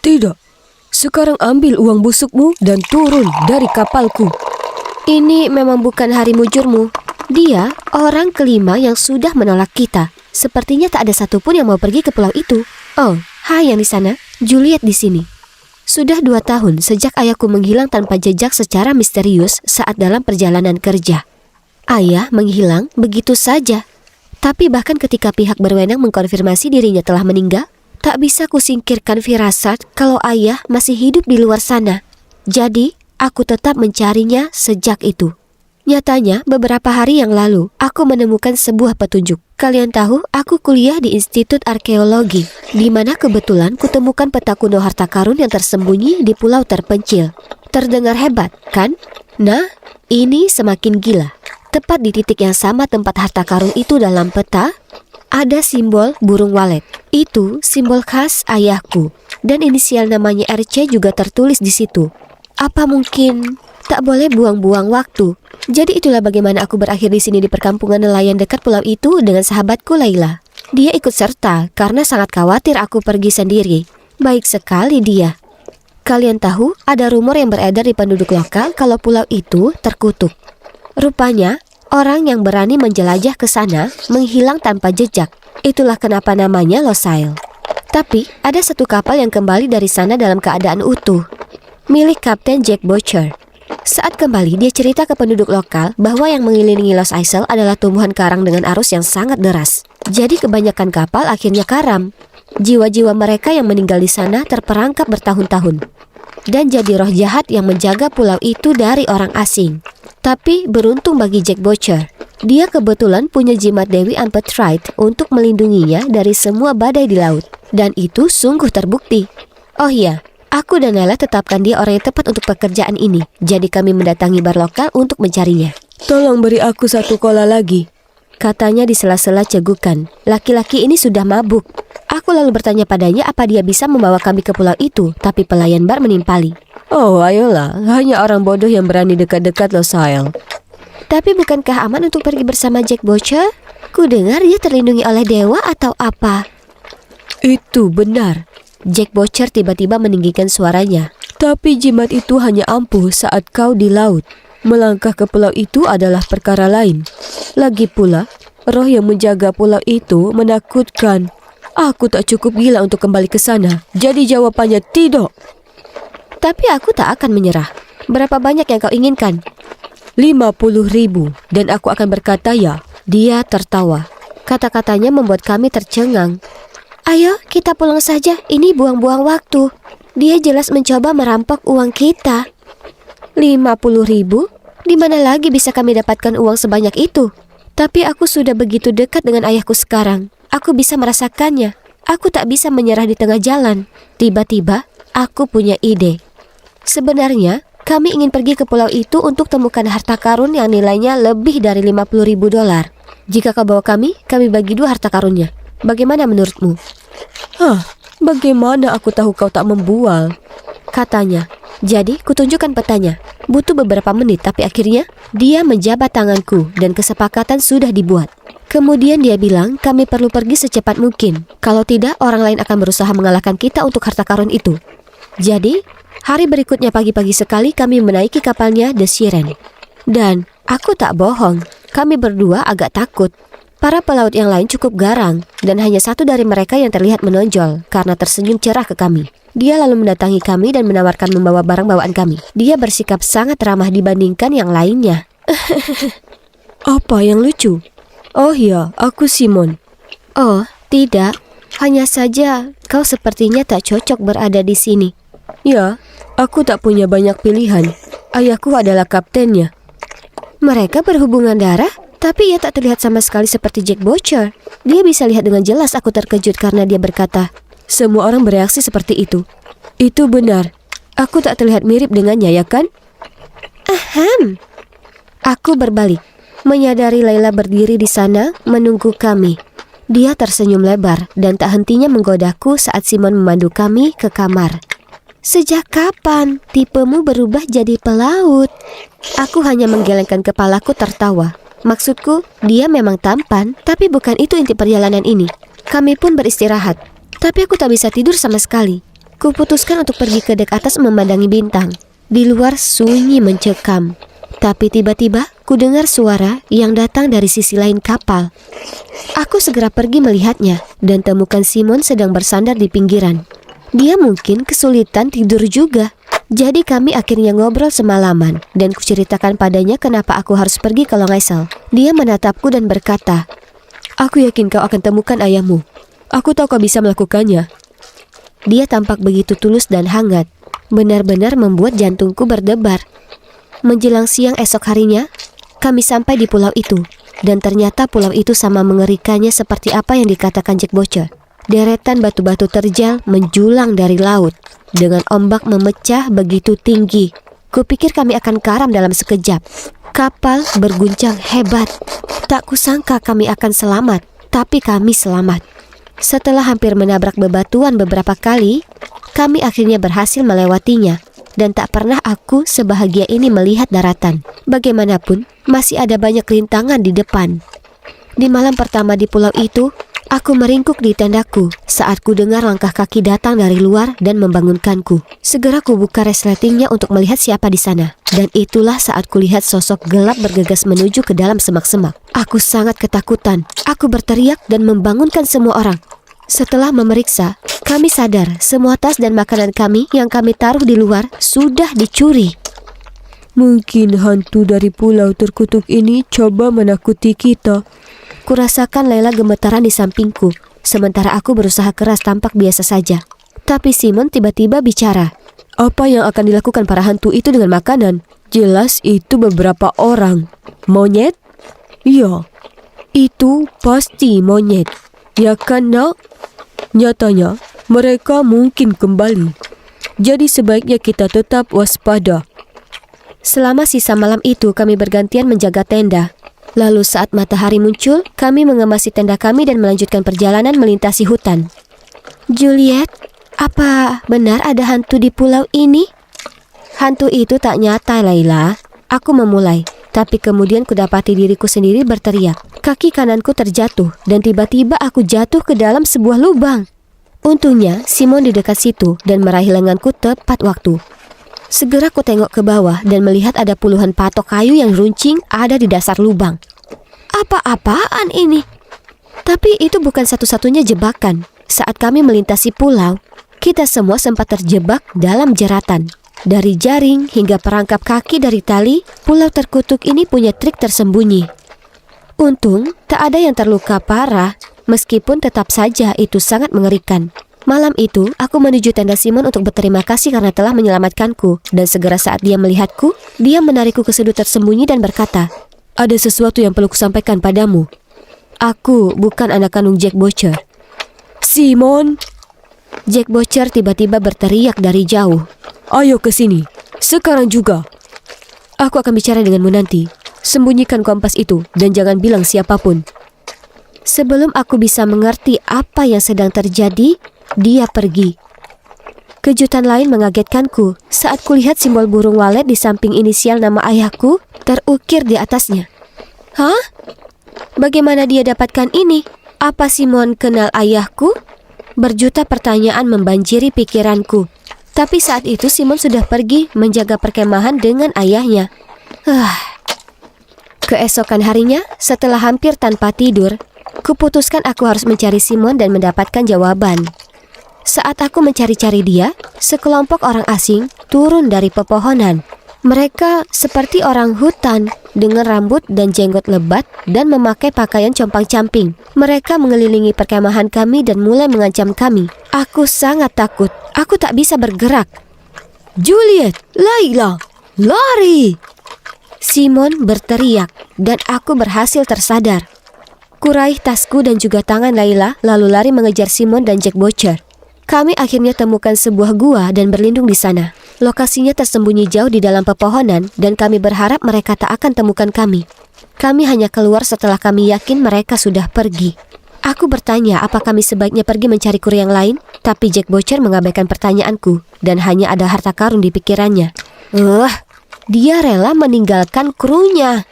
Tidak, sekarang ambil uang busukmu dan turun dari kapalku. Ini memang bukan hari mujurmu. Dia orang kelima yang sudah menolak kita. Sepertinya tak ada satupun yang mau pergi ke pulau itu. Oh, hai yang di sana, Juliet di sini. Sudah 2 tahun sejak ayahku menghilang tanpa jejak secara misterius saat dalam perjalanan kerja. Ayah menghilang begitu saja. Tapi bahkan ketika pihak berwenang mengkonfirmasi dirinya telah meninggal, tak bisa kusingkirkan firasat kalau ayah masih hidup di luar sana. Jadi, aku tetap mencarinya sejak itu. Nyatanya, beberapa hari yang lalu, aku menemukan sebuah petunjuk. Kalian tahu, aku kuliah di Institut Arkeologi, di mana kebetulan kutemukan peta kuno harta karun yang tersembunyi di pulau terpencil. Terdengar hebat, kan? Nah, ini semakin gila. Tepat di titik yang sama tempat harta karun itu dalam peta, ada simbol burung walet. Itu simbol khas ayahku, dan inisial namanya RC juga tertulis di situ. Apa mungkin tak boleh buang-buang waktu? Jadi itulah bagaimana aku berakhir di sini di perkampungan nelayan dekat pulau itu dengan sahabatku Laila. Dia ikut serta karena sangat khawatir aku pergi sendiri. Baik sekali dia. Kalian tahu, ada rumor yang beredar di penduduk lokal kalau pulau itu terkutuk. Rupanya, orang yang berani menjelajah ke sana menghilang tanpa jejak. Itulah kenapa namanya Lost Isle. Tapi, ada satu kapal yang kembali dari sana dalam keadaan utuh, milik Kapten Jack Butcher. Saat kembali, dia cerita ke penduduk lokal bahwa yang mengelilingi Lost Isle adalah tumbuhan karang dengan arus yang sangat deras. Jadi kebanyakan kapal akhirnya karam. Jiwa-jiwa mereka yang meninggal di sana terperangkap bertahun-tahun. Dan jadi roh jahat yang menjaga pulau itu dari orang asing. Tapi beruntung bagi Jack Butcher, dia kebetulan punya jimat Dewi Amphitrite untuk melindunginya dari semua badai di laut. Dan itu sungguh terbukti. Oh iya, aku dan Nella tetapkan dia orang yang tepat untuk pekerjaan ini. Jadi kami mendatangi bar lokal untuk mencarinya. Tolong beri aku 1 kola lagi, katanya di sela-sela cegukan. Laki-laki ini sudah mabuk. Aku lalu bertanya padanya apa dia bisa membawa kami ke pulau itu, tapi pelayan bar menimpali. Oh, ayolah, hanya orang bodoh yang berani dekat-dekat Lost Isle. Tapi bukankah aman untuk pergi bersama Jack Butcher? Ku dengar dia terlindungi oleh dewa atau apa? Itu benar. Jack Butcher tiba-tiba meninggikan suaranya. Tapi jimat itu hanya ampuh saat kau di laut. Melangkah ke pulau itu adalah perkara lain. Lagi pula, roh yang menjaga pulau itu menakutkan. Aku tak cukup gila untuk kembali ke sana. Jadi jawabannya tidak. Tapi aku tak akan menyerah. Berapa banyak yang kau inginkan? 50.000. Dan aku akan berkata ya. Dia tertawa. Kata-katanya membuat kami tercengang. Ayo kita pulang saja. Ini buang-buang waktu. Dia jelas mencoba merampok uang kita. 50.000? Di mana lagi bisa kami dapatkan uang sebanyak itu? Tapi aku sudah begitu dekat dengan ayahku sekarang. Aku bisa merasakannya. Aku tak bisa menyerah di tengah jalan. Tiba-tiba, aku punya ide. Sebenarnya, kami ingin pergi ke pulau itu untuk temukan harta karun yang nilainya lebih dari 50.000 dolar. Jika kau bawa kami bagi 2 harta karunnya. Bagaimana menurutmu? Bagaimana aku tahu kau tak membual? Katanya. Jadi, kutunjukkan petanya. Butuh beberapa menit, tapi akhirnya dia menjabat tanganku dan kesepakatan sudah dibuat. Kemudian dia bilang kami perlu pergi secepat mungkin. Kalau tidak, orang lain akan berusaha mengalahkan kita untuk harta karun itu. Jadi, hari berikutnya pagi-pagi sekali kami menaiki kapalnya The Siren. Dan aku tak bohong, kami berdua agak takut. Para pelaut yang lain cukup garang, dan hanya satu dari mereka yang terlihat menonjol karena tersenyum cerah ke kami. Dia lalu mendatangi kami dan menawarkan membawa barang bawaan kami. Dia bersikap sangat ramah dibandingkan yang lainnya. Apa yang lucu? Oh ya, aku Simon. Oh, tidak. Hanya saja kau sepertinya tak cocok berada di sini. Ya, aku tak punya banyak pilihan. Ayahku adalah kaptennya. Mereka berhubungan darah? Tapi ia tak terlihat sama sekali seperti Jack Butcher. Dia bisa lihat dengan jelas aku terkejut karena dia berkata, semua orang bereaksi seperti itu. Itu benar. Aku tak terlihat mirip dengannya, ya kan? Ahem. Aku berbalik, menyadari Laila berdiri di sana menunggu kami. Dia tersenyum lebar dan tak hentinya menggodaku saat Simon memandu kami ke kamar. Sejak kapan tipemu berubah jadi pelaut? Aku hanya menggelengkan kepalaku tertawa. Maksudku, dia memang tampan, tapi bukan itu inti perjalanan ini. Kami pun beristirahat, tapi aku tak bisa tidur sama sekali. Kuputuskan untuk pergi ke dek atas memandangi bintang. Di luar sunyi mencekam. Tapi tiba-tiba ku dengar suara yang datang dari sisi lain kapal. Aku segera pergi melihatnya dan temukan Simon sedang bersandar di pinggiran. Dia mungkin kesulitan tidur juga. Jadi kami akhirnya ngobrol semalaman dan kuceritakan padanya kenapa aku harus pergi ke Long Isle. Dia menatapku dan berkata, "Aku yakin kau akan temukan ayahmu. Aku tahu kau bisa melakukannya." Dia tampak begitu tulus dan hangat, benar-benar membuat jantungku berdebar. Menjelang siang esok harinya, kami sampai di pulau itu, dan ternyata pulau itu sama mengerikannya seperti apa yang dikatakan Jack Butcher. Deretan batu-batu terjal menjulang dari laut, dengan ombak memecah begitu tinggi. Kupikir kami akan karam dalam sekejap. Kapal berguncang hebat. Tak kusangka kami akan selamat, tapi kami selamat. Setelah hampir menabrak bebatuan beberapa kali, kami akhirnya berhasil melewatinya. Dan tak pernah aku sebahagia ini melihat daratan. Bagaimanapun, masih ada banyak rintangan di depan. Di malam pertama di pulau itu, aku meringkuk di tendaku saat ku dengar langkah kaki datang dari luar dan membangunkanku. Segera ku buka resletingnya untuk melihat siapa di sana. Dan itulah saat kulihat sosok gelap bergegas menuju ke dalam semak-semak. Aku sangat ketakutan. Aku berteriak dan membangunkan semua orang. Setelah memeriksa, kami sadar semua tas dan makanan kami yang kami taruh di luar sudah dicuri. Mungkin hantu dari pulau terkutuk ini coba menakuti kita. Kurasakan Layla gemetaran di sampingku, sementara aku berusaha keras tampak biasa saja. Tapi Simon tiba-tiba bicara. Apa yang akan dilakukan para hantu itu dengan makanan? Jelas itu beberapa orang. Monyet? Iya, itu pasti monyet. Ya kan, nak? Nyatanya, mereka mungkin kembali. Jadi sebaiknya kita tetap waspada. Selama sisa malam itu kami bergantian menjaga tenda. Lalu saat matahari muncul, kami mengemasi tenda kami dan melanjutkan perjalanan melintasi hutan. Juliet, apa benar ada hantu di pulau ini? Hantu itu tak nyata, Layla. Aku memulai, tapi kemudian kudapati diriku sendiri berteriak. Kaki kananku terjatuh dan tiba-tiba aku jatuh ke dalam sebuah lubang. Untungnya Simon di dekat situ dan meraih lenganku tepat waktu. Segera ku tengok ke bawah dan melihat ada puluhan patok kayu yang runcing ada di dasar lubang. Apa-apaan ini? Tapi itu bukan satu-satunya jebakan. Saat kami melintasi pulau, kita semua sempat terjebak dalam jeratan. Dari jaring hingga perangkap kaki dari tali, pulau terkutuk ini punya trik tersembunyi. Untung tak ada yang terluka parah, meskipun tetap saja itu sangat mengerikan. Malam itu, aku menuju tenda Simon untuk berterima kasih karena telah menyelamatkanku. Dan segera saat dia melihatku, dia menarikku ke sudut tersembunyi dan berkata, "Ada sesuatu yang perlu kusampaikan padamu. Aku bukan anak kandung Jack Butcher." "Simon!" Jack Butcher tiba-tiba berteriak dari jauh. "Ayo ke sini, sekarang juga." "Aku akan bicara denganmu nanti. Sembunyikan kompas itu dan jangan bilang siapapun." Sebelum aku bisa mengerti apa yang sedang terjadi, dia pergi. Kejutan lain mengagetkanku saat kulihat simbol burung walet di samping inisial nama ayahku terukir di atasnya. Hah? Bagaimana dia dapatkan ini? Apa Simon kenal ayahku? Berjuta pertanyaan membanjiri pikiranku. Tapi saat itu Simon sudah pergi menjaga perkemahan dengan ayahnya. Keesokan harinya, setelah hampir tanpa tidur, kuputuskan aku harus mencari Simon dan mendapatkan jawaban. Saat aku mencari-cari dia, sekelompok orang asing turun dari pepohonan. Mereka seperti orang hutan dengan rambut dan jenggot lebat dan memakai pakaian compang-camping. Mereka mengelilingi perkemahan kami dan mulai mengancam kami. Aku sangat takut. Aku tak bisa bergerak. "Juliet, Layla, lari!" Simon berteriak dan aku berhasil tersadar. Kuraih tasku dan juga tangan Layla lalu lari mengejar Simon dan Jack Butcher. Kami akhirnya temukan sebuah gua dan berlindung di sana. Lokasinya tersembunyi jauh di dalam pepohonan dan kami berharap mereka tak akan temukan kami. Kami hanya keluar setelah kami yakin mereka sudah pergi. Aku bertanya apa kami sebaiknya pergi mencari kru yang lain, tapi Jack Butcher mengabaikan pertanyaanku dan hanya ada harta karun di pikirannya. Dia rela meninggalkan krunya.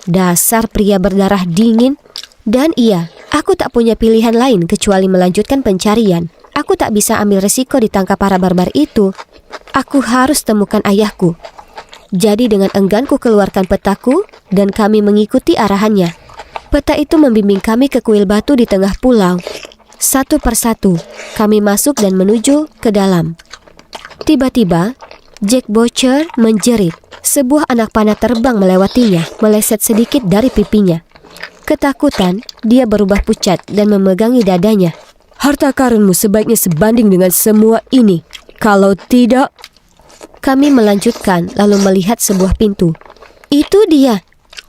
Dasar pria berdarah dingin. Dan iya, aku tak punya pilihan lain kecuali melanjutkan pencarian. Aku tak bisa ambil resiko ditangkap para barbar itu. Aku harus temukan ayahku. Jadi dengan enggan ku keluarkan petaku dan kami mengikuti arahannya. Peta itu membimbing kami ke kuil batu di tengah pulau. Satu persatu, kami masuk dan menuju ke dalam. Tiba-tiba, Jack Butcher menjerit. Sebuah anak panah terbang melewatinya, meleset sedikit dari pipinya. Ketakutan, dia berubah pucat dan memegangi dadanya. Harta karunmu sebaiknya sebanding dengan semua ini. Kalau tidak... Kami melanjutkan lalu melihat sebuah pintu. Itu dia.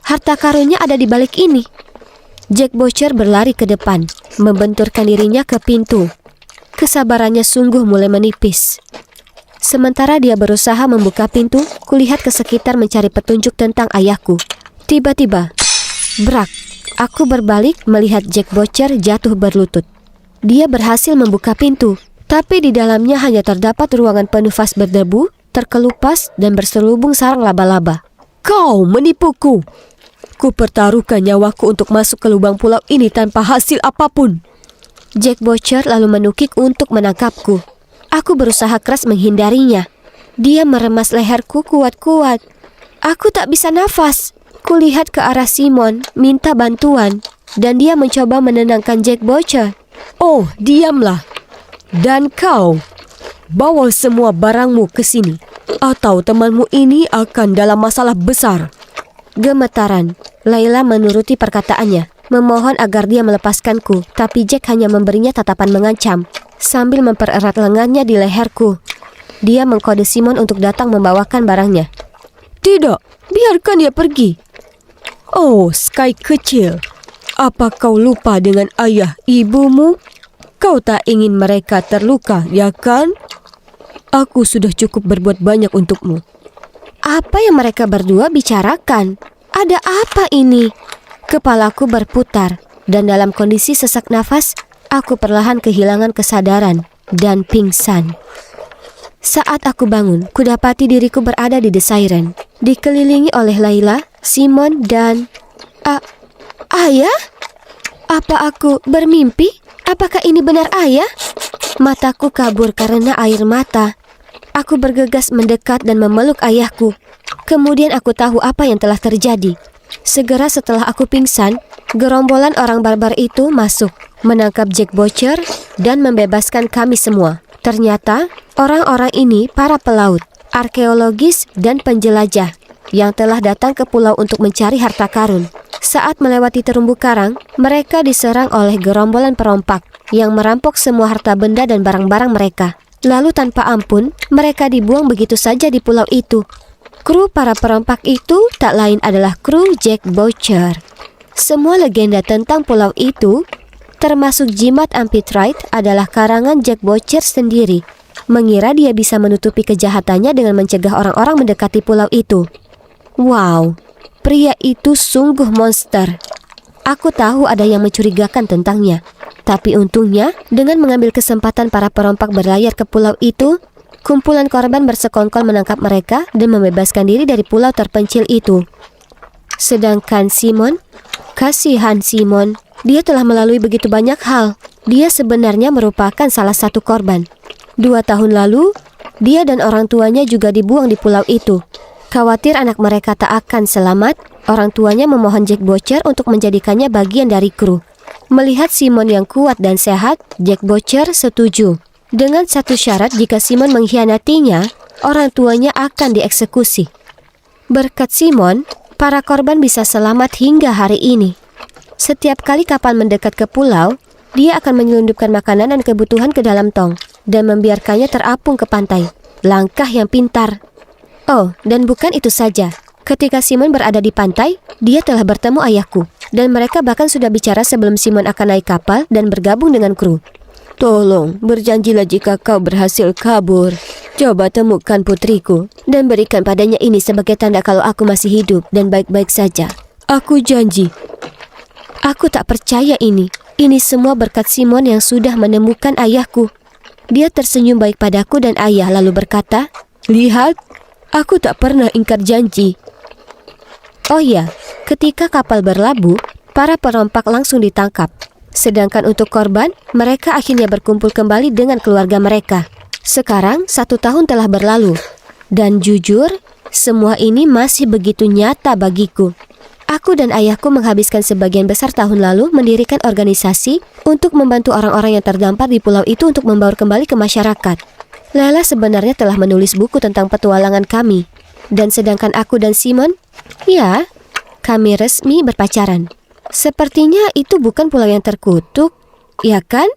Harta karunnya ada di balik ini. Jack Butcher berlari ke depan, membenturkan dirinya ke pintu. Kesabarannya sungguh mulai menipis. Sementara dia berusaha membuka pintu, kulihat ke sekitar mencari petunjuk tentang ayahku. Tiba-tiba, brak, aku berbalik melihat Jack Butcher jatuh berlutut. Dia berhasil membuka pintu, tapi di dalamnya hanya terdapat ruangan penuh vas berdebu, terkelupas dan berselubung sarang laba-laba. Kau menipuku. Ku pertaruhkan nyawaku untuk masuk ke lubang pulau ini tanpa hasil apapun. Jack Butcher lalu menukik untuk menangkapku. Aku berusaha keras menghindarinya. Dia meremas leherku kuat-kuat. Aku tak bisa nafas. Kulihat ke arah Simon, minta bantuan, dan dia mencoba menenangkan Jack Butcher. Oh, diamlah. Dan kau, bawa semua barangmu ke sini, atau temanmu ini akan dalam masalah besar. Gemetaran, Layla menuruti perkataannya, memohon agar dia melepaskanku, tapi Jack hanya memberinya tatapan mengancam, sambil mempererat lengannya di leherku. Dia mengkode Simon untuk datang membawakan barangnya. Tidak, biarkan dia pergi. Oh, Sky kecil. Apa kau lupa dengan ayah ibumu? Kau tak ingin mereka terluka, ya kan? Aku sudah cukup berbuat banyak untukmu. Apa yang mereka berdua bicarakan? Ada apa ini? Kepalaku berputar, dan dalam kondisi sesak nafas, aku perlahan kehilangan kesadaran dan pingsan. Saat aku bangun, kudapati diriku berada di The Siren, dikelilingi oleh Layla, Simon, dan... Ayah? Apa aku bermimpi? Apakah ini benar ayah? Mataku kabur karena air mata. Aku bergegas mendekat dan memeluk ayahku. Kemudian aku tahu apa yang telah terjadi. Segera setelah aku pingsan, gerombolan orang barbar itu masuk, menangkap Jack Butcher dan membebaskan kami semua. Ternyata orang-orang ini para pelaut, arkeologis dan penjelajah yang telah datang ke pulau untuk mencari harta karun. Saat melewati terumbu karang, mereka diserang oleh gerombolan perompak yang merampok semua harta benda dan barang-barang mereka. Lalu tanpa ampun, mereka dibuang begitu saja di pulau itu. Kru para perompak itu tak lain adalah kru Jack Butcher. Semua legenda tentang pulau itu, termasuk jimat Amphitrite, adalah karangan Jack Butcher sendiri. Mengira dia bisa menutupi kejahatannya dengan mencegah orang-orang mendekati pulau itu. Wow, pria itu sungguh monster. Aku tahu ada yang mencurigakan tentangnya. Tapi untungnya, dengan mengambil kesempatan para perompak berlayar ke pulau itu, kumpulan korban bersekongkol menangkap mereka dan membebaskan diri dari pulau terpencil itu. Sedangkan Simon, kasihan Simon, dia telah melalui begitu banyak hal. Dia sebenarnya merupakan salah satu korban. 2 tahun lalu, dia dan orang tuanya juga dibuang di pulau itu. Khawatir anak mereka tak akan selamat, orang tuanya memohon Jack Butcher untuk menjadikannya bagian dari kru. Melihat Simon yang kuat dan sehat, Jack Butcher setuju. Dengan satu syarat, jika Simon mengkhianatinya, orang tuanya akan dieksekusi. Berkat Simon, para korban bisa selamat hingga hari ini. Setiap kali kapal mendekat ke pulau, dia akan menyelundupkan makanan dan kebutuhan ke dalam tong dan membiarkannya terapung ke pantai. Langkah yang pintar. Oh, dan bukan itu saja. Ketika Simon berada di pantai, dia telah bertemu ayahku. Dan mereka bahkan sudah bicara sebelum Simon akan naik kapal dan bergabung dengan kru. Tolong, berjanjilah jika kau berhasil kabur. Coba temukan putriku dan berikan padanya ini sebagai tanda kalau aku masih hidup dan baik-baik saja. Aku janji. Aku tak percaya ini. Ini semua berkat Simon yang sudah menemukan ayahku. Dia tersenyum baik padaku dan ayah lalu berkata, "Lihat, aku tak pernah ingkar janji." Oh ya, ketika kapal berlabuh, para perompak langsung ditangkap. Sedangkan untuk korban, mereka akhirnya berkumpul kembali dengan keluarga mereka. Sekarang 1 tahun telah berlalu. Dan jujur, semua ini masih begitu nyata bagiku. Aku dan ayahku menghabiskan sebagian besar tahun lalu mendirikan organisasi untuk membantu orang-orang yang terdampar di pulau itu untuk membaur kembali ke masyarakat. Lela sebenarnya telah menulis buku tentang petualangan kami. Dan sedangkan aku dan Simon, ya, kami resmi berpacaran. Sepertinya itu bukan pulau yang terkutuk, ya kan?